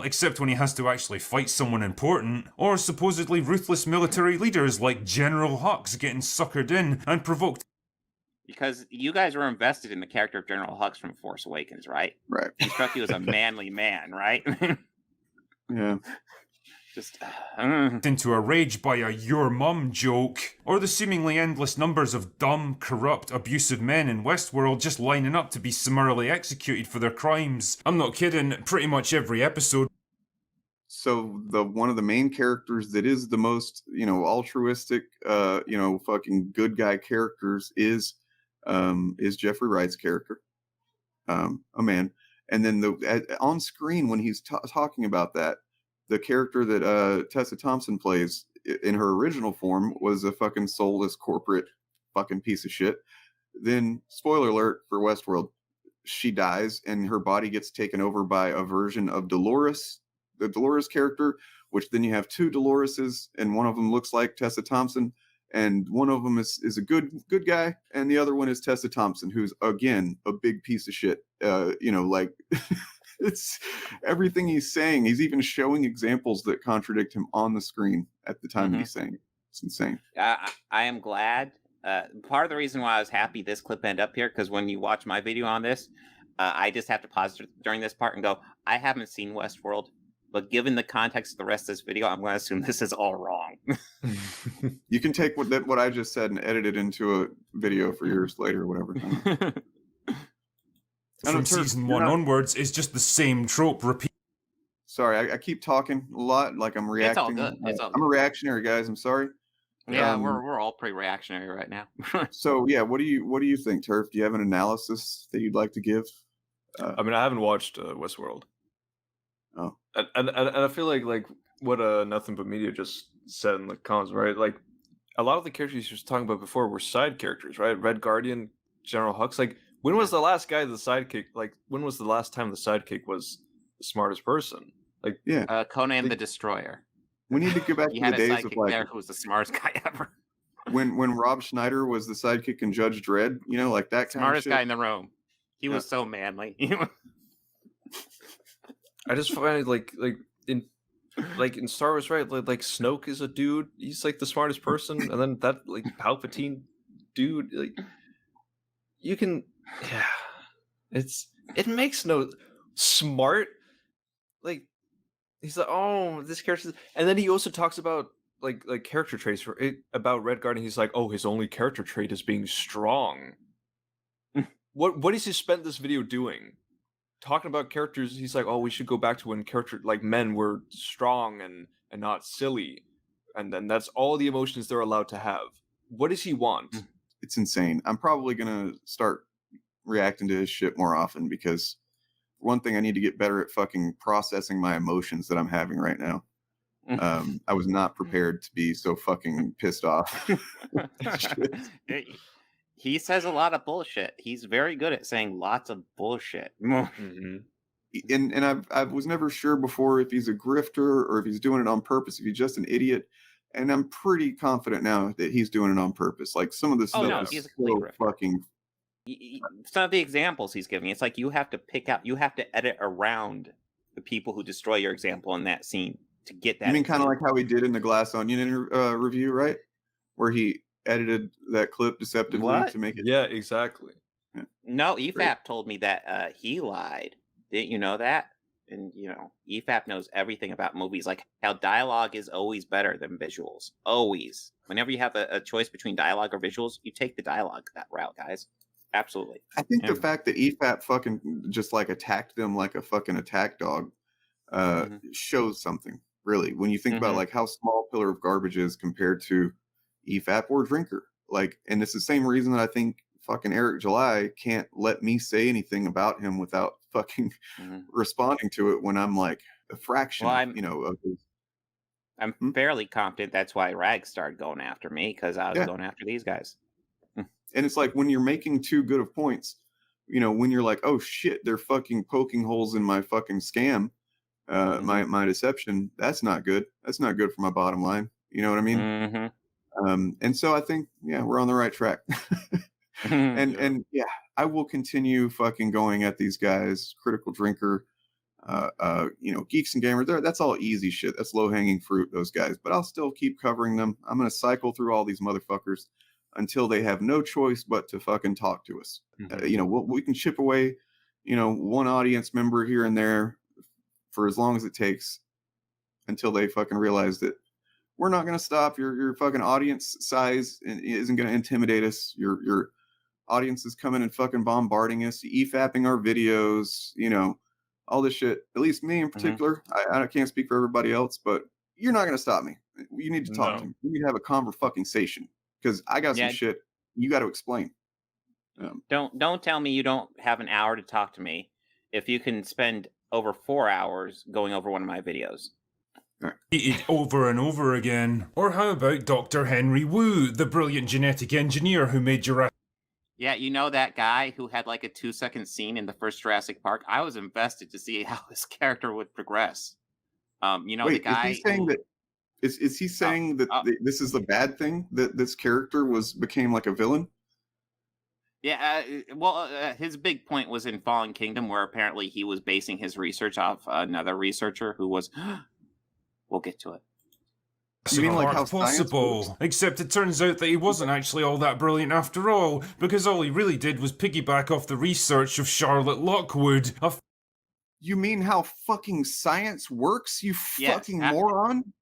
Except when he has to actually fight someone important, or supposedly ruthless military leaders like General Hux getting suckered in and provoked. Because you guys were invested in the character of General Hux from Force Awakens, right? Right. You struck you as a manly man, right? Yeah. Just into a rage by a "your mum" joke, or the seemingly endless numbers of dumb, corrupt, abusive men in Westworld just lining up to be summarily executed for their crimes. I'm not kidding, pretty much every episode. So one of the main characters that is the most, altruistic, fucking good guy characters is Jeffrey Wright's character, a man. And then on screen when he's talking about that, the character that Tessa Thompson plays in her original form was a fucking soulless corporate fucking piece of shit. Then, spoiler alert for Westworld, she dies and her body gets taken over by a version of Dolores, the Dolores character, which then you have two Doloreses, and one of them looks like Tessa Thompson, and one of them is a good guy, and the other one is Tessa Thompson, who's, again, a big piece of shit. It's everything he's saying. He's even showing examples that contradict him on the screen at the time he's saying it. It's insane. I am glad. Part of the reason why I was happy this clip ended up here, because when you watch my video on this, I just have to pause during this part and go, I haven't seen Westworld, but given the context of the rest of this video, I'm going to assume this is all wrong. You can take what I just said and edit it into a video for yours later, whatever. From season 1 onwards is just the same trope repeat. Sorry, I keep talking a lot, like I'm reacting. It's all good. It's all I'm a good. reactionary, guys. I'm sorry. Yeah, we're all pretty reactionary right now. So yeah, what do you think, Turf? Do you have an analysis that you'd like to give? I mean, I haven't watched Westworld. Oh, and I feel like what Nothing But Media just said in the comments, right? Like a lot of the characters you were talking about before were side characters, right? Red Guardian, General Hux. Like, when was the last guy the sidekick? Like, when was the last time the sidekick was the smartest person? Like, yeah, Conan the Destroyer. we need to get back He to had the a days of sidekick like there who was the smartest guy ever. when Rob Schneider was the sidekick in Judge Dredd. You know, like that kind Smartest of guy shit. in the room. He was so manly. I just find it like in Star Wars, right? Like Snoke is a dude. He's like the smartest person, and then that like Palpatine dude, like you can, yeah, it makes no smart. Like he's like, oh, this character, and then he also talks about like character traits for it about Red Guardian. He's like, oh, his only character trait is being strong. What does he spend this video doing? Talking about characters, he's like, oh, we should go back to when like men were strong and not silly, and then that's all the emotions they're allowed to have. What does he want? It's insane. I'm probably gonna start reacting to his shit more often because one thing, I need to get better at fucking processing my emotions that I'm having right now. I was not prepared to be so fucking pissed off. He says a lot of bullshit. He's very good at saying lots of bullshit. And I was never sure before if he's a grifter or if he's doing it on purpose, if he's just an idiot. And I'm pretty confident now that he's doing it on purpose. Like some of this stuff is so fucking. Some of the examples he's giving, it's like you have to pick out, you have to edit around the people who destroy your example in that scene to get that. You mean kind of like how he did in the Glass Onion review, right? Where he edited that clip deceptively to make it. Yeah, exactly. Yeah. No, EFAP told me that he lied. Didn't you know that? And you know, EFAP knows everything about movies, like how dialogue is always better than visuals. Always. Whenever you have a choice between dialogue or visuals, you take the dialogue that route, guys. Absolutely. I think the fact that EFAP fucking just like attacked them like a fucking attack dog shows something, really. When you think about like how small Pillar of Garbage is compared to EFAP or Drinker. Like, and it's the same reason that I think fucking Eric July can't let me say anything about him without fucking responding to it when I'm like a fraction, of his. I'm fairly confident that's why Rag started going after me, because I was going after these guys. And it's like when you're making too good of points, you know, when you're like, oh shit, they're fucking poking holes in my fucking scam, my deception. That's not good. That's not good for my bottom line. You know what I mean? And so I think, we're on the right track. and yeah, I will continue fucking going at these guys. Critical Drinker, Geeks and Gamers. That's all easy shit. That's low hanging fruit. Those guys, but I'll still keep covering them. I'm gonna cycle through all these motherfuckers until they have no choice but to fucking talk to us. We can chip away, one audience member here and there for as long as it takes until they fucking realize that we're not going to stop. Your fucking audience size isn't going to intimidate us. Your audience is coming and fucking bombarding us, EFAPing our videos, all this shit. At least me in particular. I can't speak for everybody else, but you're not going to stop me. You need to talk to me. You need to have a conversation because I got some shit you got to explain. Don't tell me you don't have an hour to talk to me if you can spend over 4 hours going over one of my videos. Repeated over and over again. Or how about Dr. Henry Wu, the brilliant genetic engineer who made Jurassic... Yeah, you know that guy who had like a 2-second scene in the first Jurassic Park? I was invested to see how his character would progress. Wait, the guy... Is he saying that... Is he saying that this is the bad thing, that this character became like a villain? Yeah, his big point was in Fallen Kingdom, where apparently he was basing his research off another researcher who was... We'll get to it. You mean like how possible? Except it turns out that he wasn't actually all that brilliant after all, because all he really did was piggyback off the research of Charlotte Lockwood. You mean how fucking science works, you fucking moron?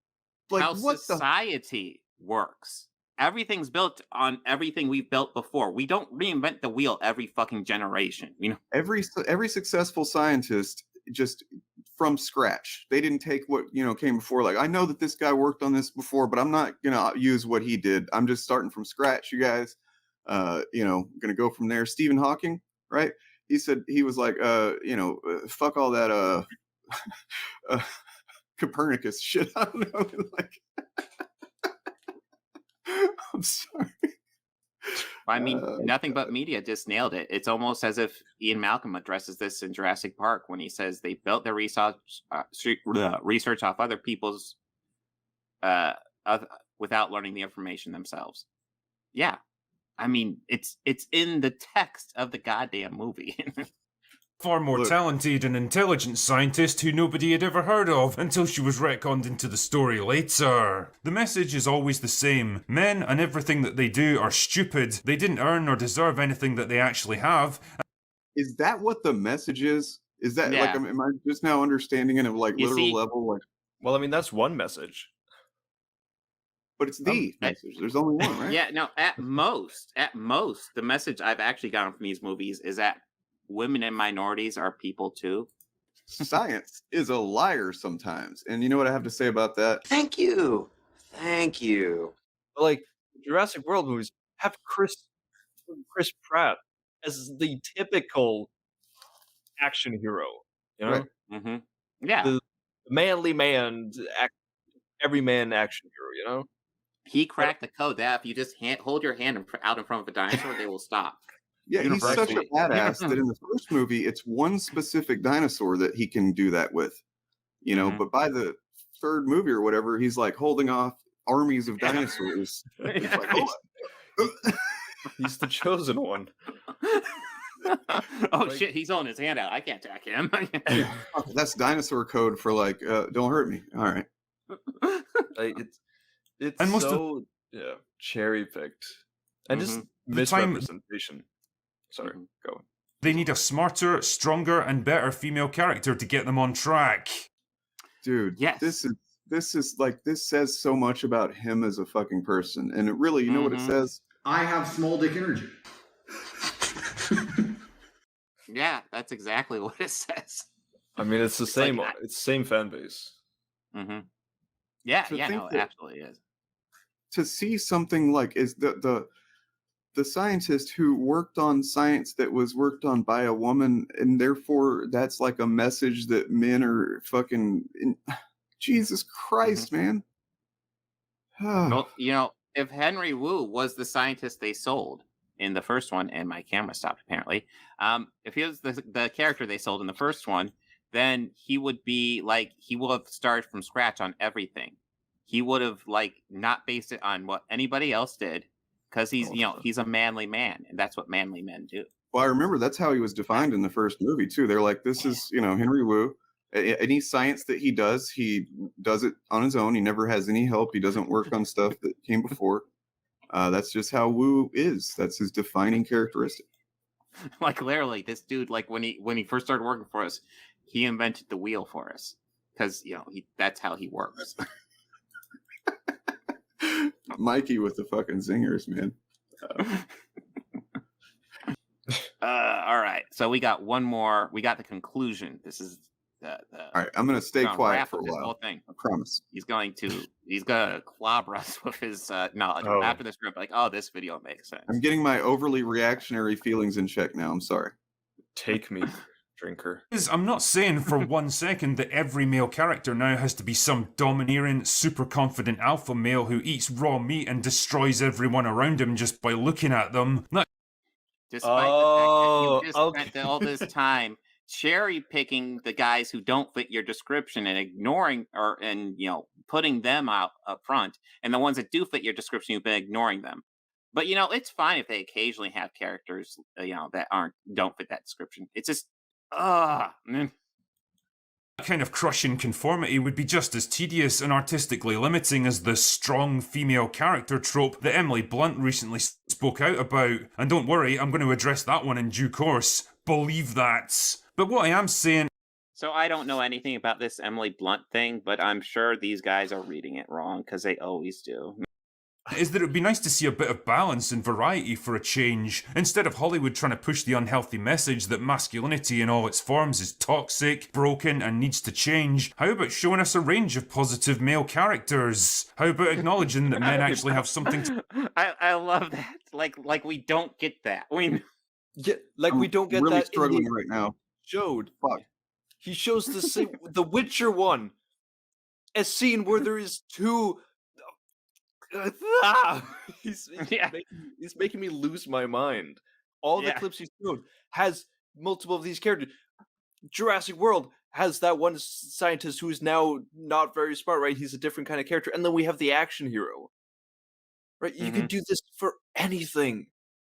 Like how society works. Everything's built on everything we've built before. We don't reinvent the wheel every fucking generation. Every successful scientist just from scratch. They didn't take what, came before. Like, I know that this guy worked on this before, but I'm not going to use what he did. I'm just starting from scratch, you guys. Going to go from there. Stephen Hawking, right? He said, he was like, fuck all that Copernicus shit. I don't know. Like, I'm sorry. I mean, nothing but media just nailed it. It's almost as if Ian Malcolm addresses this in Jurassic Park when he says they built their research off other people's without learning the information themselves. Yeah, I mean, it's in the text of the goddamn movie. Far more talented and intelligent scientist who nobody had ever heard of until she was retconned into the story later. The message is always the same. Men and everything that they do are stupid. They didn't earn or deserve anything that they actually have. Is that what the message is? Is that like, am I just now understanding it at like literal level? Like, well, I mean, that's one message. But it's the message. There's only one, right? Yeah, no, at most, the message I've actually gotten from these movies is that women and minorities are people too. Science is a liar sometimes. And you know what I have to say about that? Thank you. But like Jurassic World movies have Chris Pratt as the typical action hero, you know? Right. Mm-hmm. Yeah. The manly man, everyman action hero, you know? He cracked the code that if you just hold your hand out in front of a dinosaur, they will stop. Yeah, he's such a badass that in the first movie, it's one specific dinosaur that he can do that with, but by the third movie or whatever, he's like holding off armies of dinosaurs. It's like, he's the chosen one. Shit, he's holding his hand out. I can't attack him. That's dinosaur code for like, don't hurt me. All right. Like, it's and so cherry picked and just misrepresentation. Sorry, go. They need a smarter, stronger, and better female character to get them on track. Dude, yes. This is like, this says so much about him as a fucking person. And it really, you know what it says? I have small dick energy. Yeah, that's exactly what it says. I mean, it's the same. Like, it's the same fan base. Mm-hmm. Yeah, no, it absolutely is. To see something like is the scientist who worked on science that was worked on by a woman, and therefore that's like a message that men are fucking. Jesus Christ, man. Well, if Henry Wu was the scientist they sold in the first one, and my camera stopped apparently, if he was the character they sold in the first one, then he would be like, he will have started from scratch on everything. He would have like not based it on what anybody else did, because he's he's a manly man, and that's what manly men do. Well, I remember that's how he was defined in the first movie too. They're like, this is Henry Wu. Any science that he does it on his own. He never has any help. He doesn't work on stuff that came before. That's just how Wu is. That's his defining characteristic. Like literally, this dude, like when he first started working for us, he invented the wheel for us, because that's how he works. Mikey with the fucking zingers, man. All right, so we got one more. We got the conclusion. This is the all right, I'm gonna stay quiet for a while. Whole thing. I promise. He's gonna clobber us with his knowledge after this group. Like, this video makes sense. I'm getting my overly reactionary feelings in check now. I'm sorry. Take me, drinker. I'm not saying for 1 second that every male character now has to be some domineering, super confident alpha male who eats raw meat and destroys everyone around him just by looking at them. Despite the fact that you just spent all this time cherry picking the guys who don't fit your description and ignoring putting them out up front, and the ones that do fit your description, you've been ignoring them. But it's fine if they occasionally have characters that don't fit that description. It's just man. That kind of crushing conformity would be just as tedious and artistically limiting as the strong female character trope that Emily Blunt recently spoke out about. And don't worry, I'm going to address that one in due course. Believe that. But what I am saying... So I don't know anything about this Emily Blunt thing, but I'm sure these guys are reading it wrong, because they always do. is that it would be nice to see a bit of balance and variety for a change. Instead of Hollywood trying to push the unhealthy message that masculinity in all its forms is toxic, broken, and needs to change, how about showing us a range of positive male characters? How about acknowledging that men actually have something to... I love that. Like we don't get that. We we don't get really that. Struggling right now. Showed. Fuck. He shows the Witcher 1, a scene where there is two. He's making me lose my mind. All the clips he showed has multiple of these characters. Jurassic World has that one scientist who is now not very smart, right? He's a different kind of character. And then we have the action hero. Right? You can do this for anything.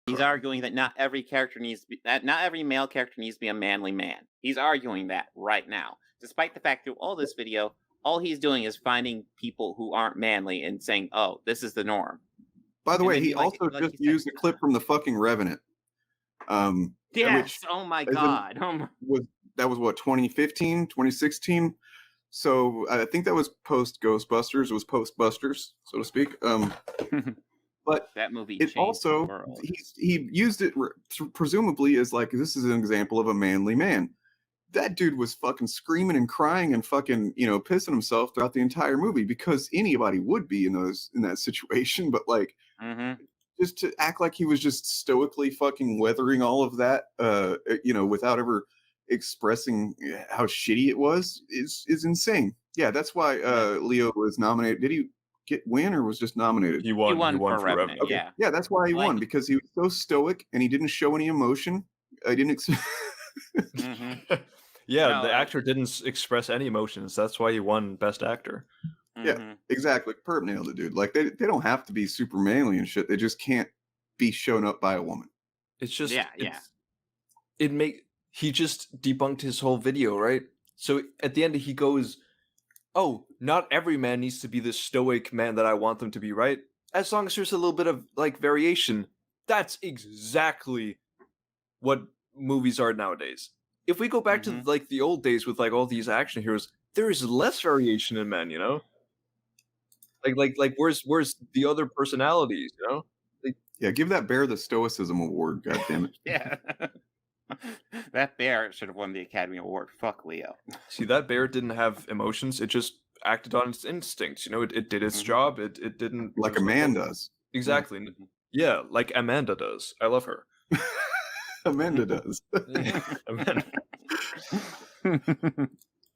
He's arguing that not every male character needs to be a manly man. He's arguing that right now. Despite the fact through all this video, all he's doing is finding people who aren't manly and saying, "Oh, this is the norm." By the way, he also just used a clip from the fucking Revenant. Yes. Oh my god. That was what, 2015, 2016? So I think that was post Ghostbusters. It was post Busters, so to speak. But that movie it also he used it presumably as like, this is an example of a manly man. That dude was fucking screaming and crying and fucking, pissing himself throughout the entire movie, because anybody would be in that situation. But like, just to act like he was just stoically fucking weathering all of that, without ever expressing how shitty it was, is insane. Yeah, that's why Leo was nominated. Did he win or was just nominated? He won for Revenant. Okay. Yeah, that's why he won, because he was so stoic and he didn't show any emotion. I didn't. Yeah, the actor didn't express any emotions. That's why he won Best Actor. Yeah, exactly. Perp nailed it, dude. Like, they don't have to be super manly and shit. They just can't be shown up by a woman. It's just he just debunked his whole video, right? So at the end he goes, "Oh, not every man needs to be the stoic man that I want them to be, right? As long as there's a little bit of like variation." That's exactly what movies are nowadays. If we go back to like the old days with like all these action heroes, there is less variation in men, Like where's the other personalities, Yeah, give that bear the Stoicism Award, goddammit. Yeah. That bear should have won the Academy Award. Fuck Leo. See, that bear didn't have emotions. It just acted on its instincts. It did its job. It didn't, like a man does. Exactly. Yeah, like Amanda does. I love her. Amanda does. Amanda.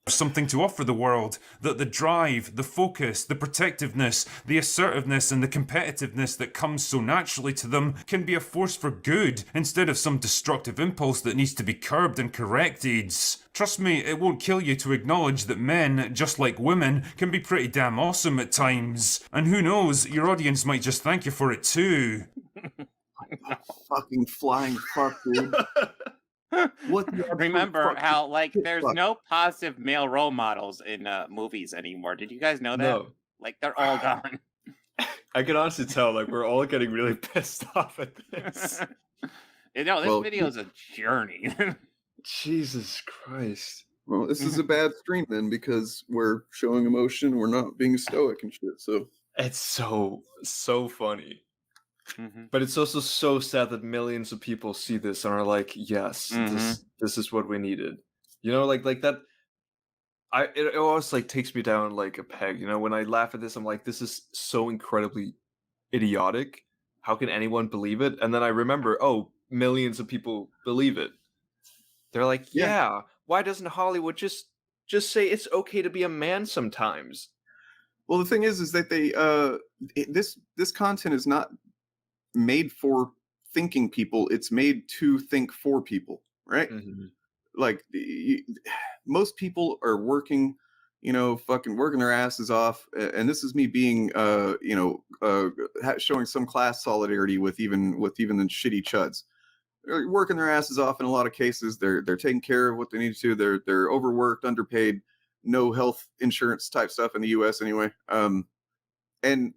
Something to offer the world, that the drive, the focus, the protectiveness, the assertiveness and the competitiveness that comes so naturally to them can be a force for good instead of some destructive impulse that needs to be curbed and corrected. Trust me, it won't kill you to acknowledge that men, just like women, can be pretty damn awesome at times. And who knows, your audience might just thank you for it too. Fucking flying fuck, dude. Remember how like there's no positive male role models in movies anymore. Did you guys know that? No. Like they're all gone. I can honestly tell like we're all getting really pissed off at this. This video is a journey. Jesus Christ. Well, this is a bad stream then, because we're showing emotion, we're not being stoic and shit. So it's so funny. But it's also so sad that millions of people see this and are like, yes, this is what we needed. Like that. It always like takes me down like a peg. When I laugh at this, I'm like, this is so incredibly idiotic. How can anyone believe it? And then I remember, oh, millions of people believe it. They're like, yeah. Why doesn't Hollywood just say it's okay to be a man sometimes? Well, the thing is that they this content is not made for thinking people. It's made to think for people, right? Like most people are working, fucking working their asses off, and this is me being showing some class solidarity with even the shitty chuds. They're working their asses off in a lot of cases. They're taking care of what they need to. They're overworked, underpaid, no health insurance type stuff in the US anyway. And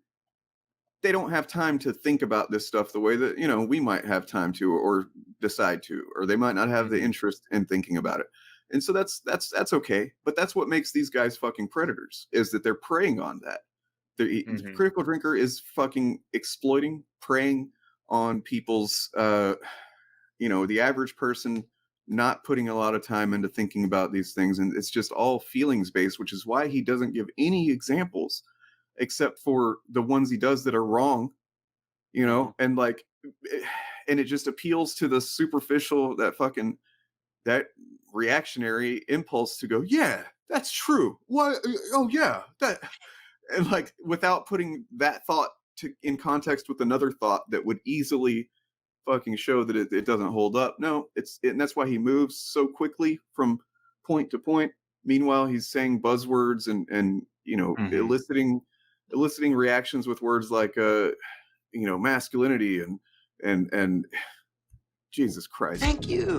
they don't have time to think about this stuff the way that, we might have time to, or decide to, or they might not have the interest in thinking about it. And so that's okay. But that's what makes these guys fucking predators, is that they're preying on that. The critical drinker is fucking exploiting, preying on people's, the average person not putting a lot of time into thinking about these things. And it's just all feelings based, which is why he doesn't give any examples except for the ones he does that are wrong, and like, and it just appeals to the superficial, that reactionary impulse to go, yeah, that's true. What? Oh yeah, that, and like without putting that thought in context with another thought that would easily fucking show that it doesn't hold up. No, and that's why he moves so quickly from point to point. Meanwhile, he's saying buzzwords and eliciting reactions with words like masculinity and Jesus Christ. Thank you.